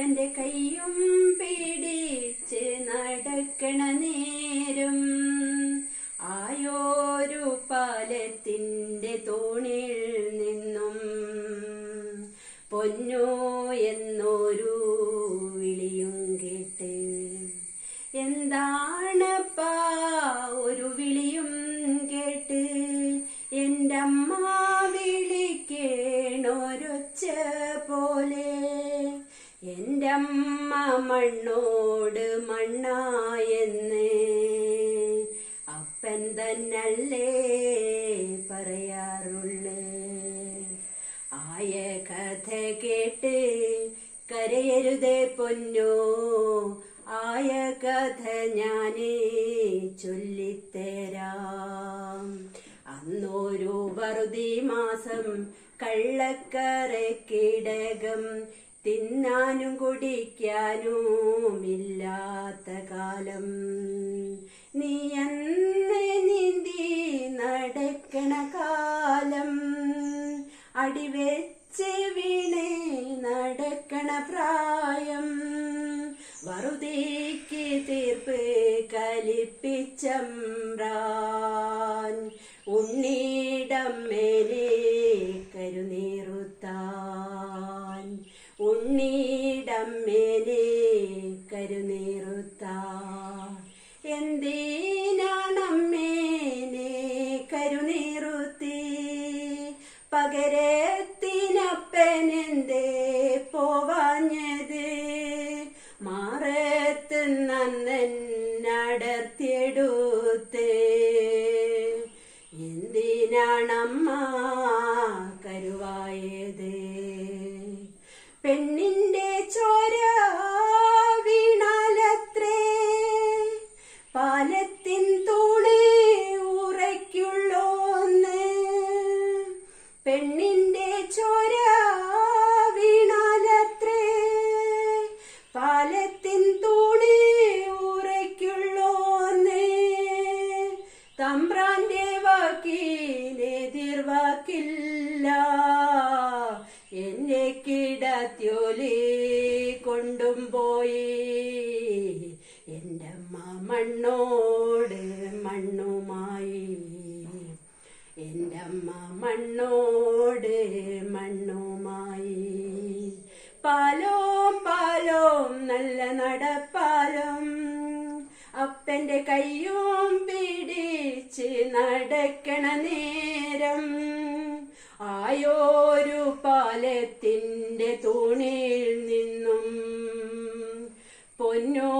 അപ്പന്റെ കയ്യും പിടിച്ച് നടക്കണ നേരം ആയോരു പാലത്തിന്റെ തൂണിൽ നിന്നും പൊന്നോ എന്നൊരു വിളിയും കേട്ട്. എന്താണപ്പാ ഒരു വിളിയും കേട്ട്? എൻ്റെ അമ്മ വിളിക്കേണൊരൊച്ച പോലെ. എൻ്റെ അമ്മ മണ്ണോട് മണ്ണായെന്ന് അപ്പൻ തന്നല്ലേ പറയാറുള്ളു. ആയ കഥ കേട്ട് കരയരുതേ പൊന്നോ, ആയ കഥ ഞാനേ ചൊല്ലിത്തരാം. അന്നൊരു വറുതി മാസം കള്ളക്കറക്കിടകം തിന്നാനും കുടിക്കാനും ഇല്ലാത്ത കാലം. നീ അന്ന് നീന്തി നടക്കണ കാലം, അടിവെച്ച് വീണേ നടക്കണ പ്രായം. വറുതിക്ക് തീർപ്പ് കലിപ്പിച്ചമ്രാൻ ഉണ്ണീടമ്മേനെ കരുനീറുത്താൻ. ഉണ്ണീടമ്മേനെ കരുനീറുത്താൻ. എന്തിനാണമ്മേനെ കരുനീറുത്തി? പകരത്തിനപ്പനെന്തേ പോവാഞ്ഞത്? മാറത്ത് നന്നടർത്തിയെടുത്ത് എന്തിനാണമ്മ കരുവായത്? പെണ്ണിന്റെ ചോര വീണാലത്രേ പാലത്തിൻ തൂണ് ഉറയ്ക്കുള്ളോന്ന്. പെണ്ണിന്റെ ചോര വീണാലത്രേ പാലത്തിൻ തൂണ് ഉറയ്ക്കുള്ളോന്ന്. തമ്പ്രാന്റെ വാക്കിനെതിർവാക്കില്ല, എന്നെ കിടത്യോലി കൊണ്ടും പോയി. എൻ്റെ അമ്മ മണ്ണോട് മണ്ണുമായി. എൻ്റെ അമ്മ മണ്ണോട് മണ്ണുമായി. പാലോം പാലോം നല്ല നടപ്പാലം, അപ്പന്റെ കയ്യും പിടിച്ച് നടക്കണ നേരം ആയോരു പാലത്തിന്റെ തൂണിൽ നിന്നും പൊന്നോ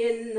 എന്ന്